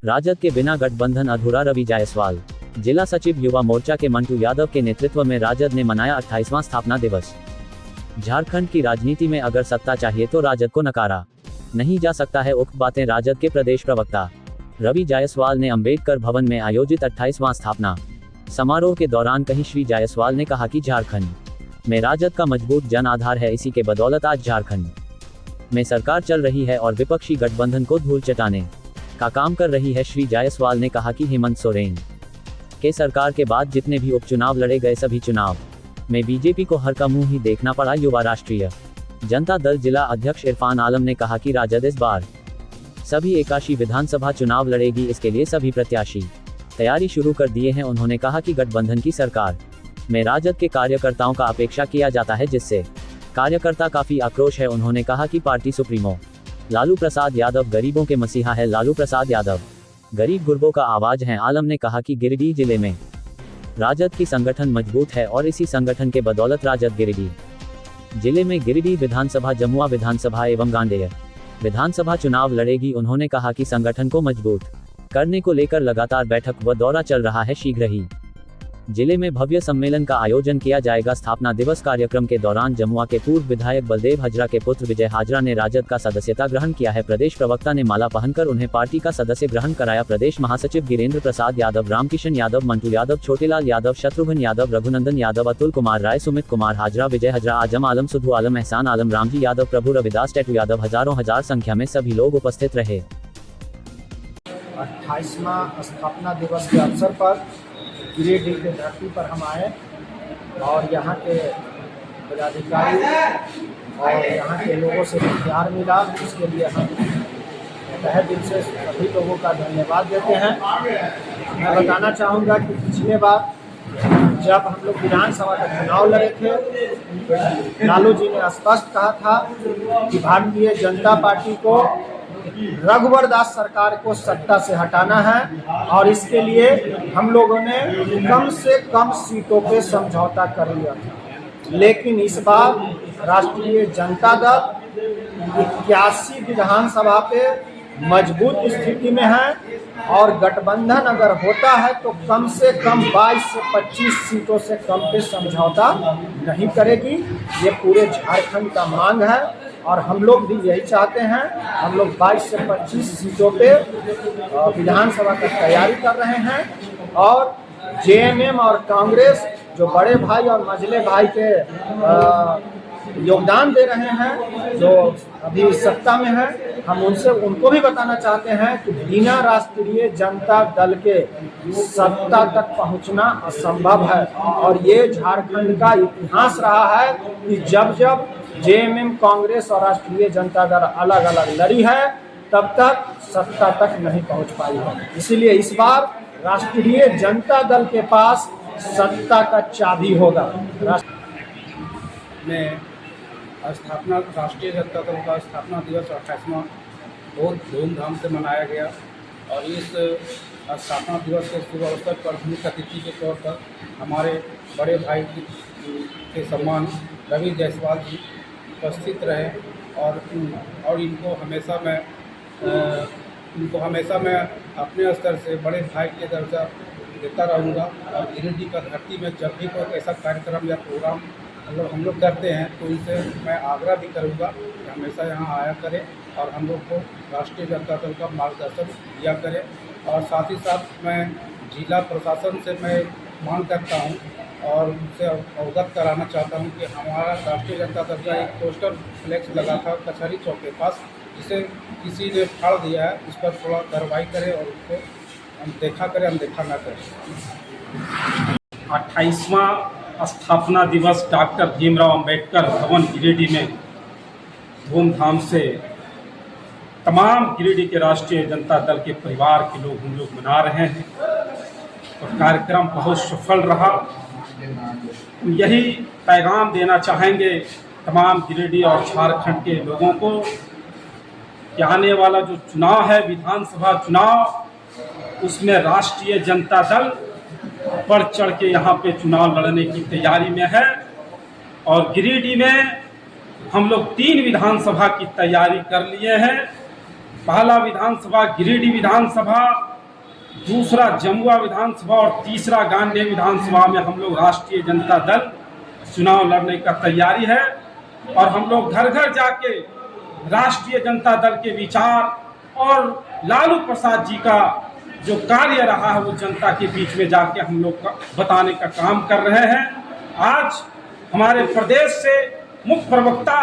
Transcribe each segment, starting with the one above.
राजद के बिना गठबंधन अधूरा, रवि जायसवाल। जिला सचिव युवा मोर्चा के मंटू यादव के नेतृत्व में राजद ने मनाया 28वां स्थापना दिवस। झारखंड की राजनीति में अगर सत्ता चाहिए तो राजद को नकारा नहीं जा सकता है, उक्त बातें राजद के प्रदेश प्रवक्ता रवि जायसवाल ने अंबेडकर भवन में आयोजित 28वां स्थापना समारोह के दौरान कही। श्री जायसवाल ने कहा कि झारखंड में राजद का मजबूत जन आधार है, इसी के बदौलत आज झारखंड में सरकार चल रही है और विपक्षी गठबंधन को धूल चटाने का काम कर रही है। श्री जायसवाल ने कहा कि हेमंत सोरेन के सरकार के बाद जितने भी उपचुनाव लड़े गए सभी चुनाव में बीजेपी को हर का मुंह ही देखना पड़ा। युवा राष्ट्रीय जनता दल जिला अध्यक्ष इरफान आलम ने कहा कि राजद इस बार सभी 81 विधानसभा चुनाव लड़ेगी, इसके लिए सभी प्रत्याशी तैयारी शुरू कर दिए हैं। उन्होंने कहा कि गठबंधन की सरकार में राजद के कार्यकर्ताओं का अपेक्षा किया जाता है, जिससे कार्यकर्ता काफी आक्रोश है। उन्होंने कहा कि पार्टी सुप्रीमो लालू प्रसाद यादव गरीबों के मसीहा है। लालू प्रसाद यादव गरीब गुरबों का आवाज है। आलम ने कहा कि गिरिडीह जिले में राजद की संगठन मजबूत है और इसी संगठन के बदौलत राजद गिरिडीह जिले में गिरिडीह विधानसभा, जमुआ विधानसभा एवं गांडेय विधानसभा चुनाव लड़ेगी। उन्होंने कहा कि संगठन को मजबूत करने को लेकर लगातार बैठक व दौरा चल रहा है। शीघ्र ही जिले में भव्य सम्मेलन का आयोजन किया जाएगा। स्थापना दिवस कार्यक्रम के दौरान जमुआ के पूर्व विधायक बलदेव हाजरा के पुत्र विजय हाजरा ने राजद का सदस्यता ग्रहण किया है। प्रदेश प्रवक्ता ने माला पहनकर उन्हें पार्टी का सदस्य ग्रहण कराया। प्रदेश महासचिव गिरेंद्र प्रसाद यादव, रामकिशन यादव, मंटू यादव, छोटेलाल यादव, शत्रुघ्न यादव, रघुनंदन यादव, अतुल कुमार राय, सुमित कुमार हाजरा, विजय हाजरा, आजम आलम, सुधु आलम, एहसान आलम, रामजी यादव, प्रभु रविदास, टैटू यादव, हजारों हजार संख्या में सभी लोग उपस्थित रहे। 28वां स्थापना दिवस के अवसर पर गिरिडीह की धरती पर हम आए और यहाँ के पदाधिकारी और यहाँ के लोगों से प्यार मिला, इसके लिए हम तहे दिल से सभी लोगों का धन्यवाद देते हैं। मैं बताना चाहूँगा कि पिछले बार जब हम लोग विधानसभा का चुनाव लड़े थे, लालू जी ने स्पष्ट कहा था कि भारतीय जनता पार्टी को रघुवर दास सरकार को सत्ता से हटाना है और इसके लिए हम लोगों ने कम से कम सीटों पे समझौता कर लिया था। लेकिन इस बार राष्ट्रीय जनता दल 81 विधानसभा पे मजबूत स्थिति में है और गठबंधन अगर होता है तो कम से कम 22 से 25 सीटों से कम पे समझौता नहीं करेगी। ये पूरे झारखंड का मांग है और हम लोग भी यही चाहते हैं। हम लोग 22 से 25 सीटों पे विधानसभा की तैयारी कर रहे हैं और जेएमएम और कांग्रेस जो बड़े भाई और मझले भाई के योगदान दे रहे हैं, जो अभी सत्ता में है, हम उनको भी बताना चाहते हैं कि बिना राष्ट्रीय जनता दल के सत्ता तक पहुंचना असंभव है। और ये झारखंड का इतिहास रहा है कि जब जब जेएमएम, कांग्रेस और राष्ट्रीय जनता दल अलग अलग लड़ी है तब तक सत्ता तक नहीं पहुंच पाई है। इसीलिए इस बार राष्ट्रीय जनता दल के पास सत्ता का चाबी होगा। में स्थापना राष्ट्रीय जनता दल का स्थापना दिवस 28वां बहुत धूमधाम से मनाया गया और इस स्थापना दिवस के शुभ अवसर पर मुख्य अतिथि के तौर पर हमारे बड़े भाई के सम्मान रवि जायसवाल जी उपस्थित रहे और इनको हमेशा मैं अपने स्तर से बड़े भाई के दर्जा देता रहूँगा। और गिरिडीह का धरती में जब भी कोई ऐसा कार्यक्रम या प्रोग्राम हम लोग करते हैं तो इनसे मैं आग्रह भी करूँगा कि हमेशा यहाँ आया करें और हम लोग को राष्ट्रीय जनता दल का मार्गदर्शन दिया करें। और साथ ही साथ मैं जिला प्रशासन से मैं मांग करता हूँ और उनसे अवगत कराना चाहता हूँ कि हमारा राष्ट्रीय जनता दल का एक पोस्टर फ्लेक्स लगा था कचहरी चौक के पास, जिसे किसी ने फाड़ दिया है, इस पर थोड़ा कार्रवाई करें और उसको अनदेखा करें, अनदेखा न करें। 28वां स्थापना दिवस डॉक्टर भीमराव अंबेडकर भवन गिरिडीह में धूमधाम से तमाम गिरिडीह के राष्ट्रीय जनता दल के परिवार के लोग हम लोग मना रहे हैं और कार्यक्रम बहुत सफल रहा। यही पैगाम देना चाहेंगे तमाम गिरिडीह और झारखंड के लोगों को कि आने वाला जो चुनाव है, विधानसभा चुनाव, उसमें राष्ट्रीय जनता दल बढ़ चढ़ के यहाँ पे चुनाव लड़ने की तैयारी में है। और गिरिडीह में हम लोग 3 विधानसभा की तैयारी कर लिए हैं। पहला विधानसभा गिरिडीह विधानसभा, दूसरा जमुआ विधानसभा और तीसरा गांधी विधानसभा में हम लोग राष्ट्रीय जनता दल चुनाव लड़ने का तैयारी है। और हम लोग घर घर जाके राष्ट्रीय जनता दल के विचार और लालू प्रसाद जी का जो कार्य रहा है वो जनता के बीच में जाके हम लोग बताने का काम कर रहे हैं। आज हमारे प्रदेश से मुख्य प्रवक्ता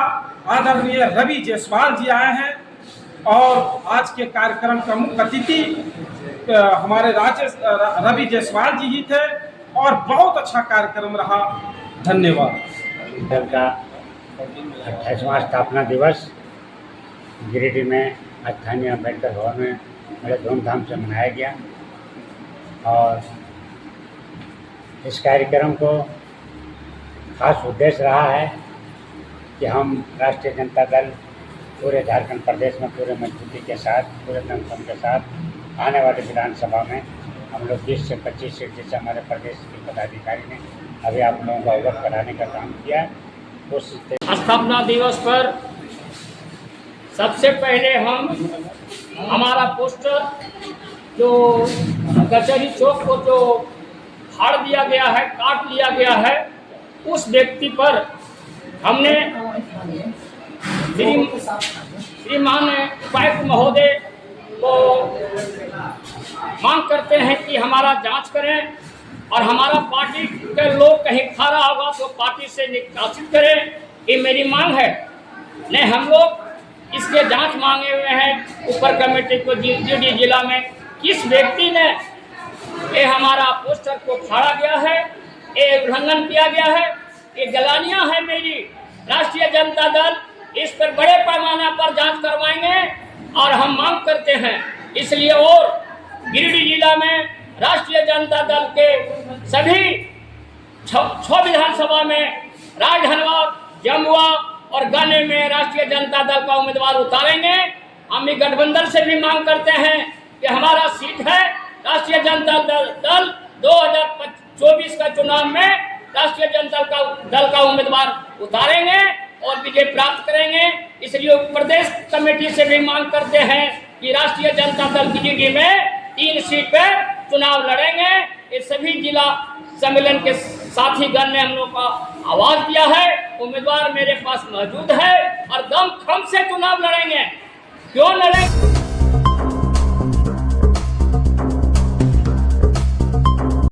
आदरणीय रवि जायसवाल जी आए हैं और आज के कार्यक्रम का मुख्य अतिथि हमारे रवि जायसवाल जी ही थे और बहुत अच्छा कार्यक्रम रहा। धन्यवाद। दल का 28वां स्थापना दिवस गिरिडीह में स्थानीय अम्बेडकर भवन में बड़े धूमधाम से मनाया गया और इस कार्यक्रम को खास उद्देश्य रहा है कि हम राष्ट्रीय जनता दल पूरे झारखंड प्रदेश में पूरे मजबूती के साथ, पूरे दमखम के साथ आने वाली विधानसभा में हम लोग 20 से 25 सीट जैसे हमारे प्रदेश के पदाधिकारी ने अभी आप लोगों को अवगत कराने का काम किया। उस स्थापना दिवस पर सबसे पहले हम हमारा पोस्टर जो कचहरी चौक को जो फाड़ दिया गया है, काट लिया गया है, उस व्यक्ति पर हमने श्रीमान उपायुक्त महोदय को मांग करते हैं कि हमारा जांच करें और हमारा पार्टी के लोग कहीं खा रहा होगा तो पार्टी से निष्कासित करें। ये मेरी मांग है। नहीं, हम लोग इसके जांच मांगे हुए हैं ऊपर कमेटी को गिरिडीह जिला में किस व्यक्ति ने ये हमारा पोस्टर को फाड़ा गया है, ये उल्लंघन किया गया है, ये गलानियां है मेरी। राष्ट्रीय जनता दल इस पर बड़े पैमाने पर जांच करवाएंगे और हम मांग करते हैं इसलिए। और गिरिडीह जिला में राष्ट्रीय जनता दल के सभी 6 विधानसभा में राजधनवाद, जमुआ और गन्ने में राष्ट्रीय जनता दल का उम्मीदवार उतारेंगे। हम भी गठबंधन से भी मांग करते हैं कि हमारा सीट है राष्ट्रीय जनता दल 2024 का चुनाव में राष्ट्रीय जनता दल का उम्मीदवार उतारेंगे और विजय प्राप्त करेंगे। इसलिए प्रदेश कमेटी से भी मांग करते हैं कि राष्ट्रीय जनता दल गिरिडीह में 3 सीट पर चुनाव लड़ेंगे। ये सभी जिला सम्मेलन के साथी गण ने हम लोग का आवाज दिया है। उम्मीदवार मेरे पास मौजूद है और दमखम से चुनाव लड़ेंगे। क्यों लड़ेंगे?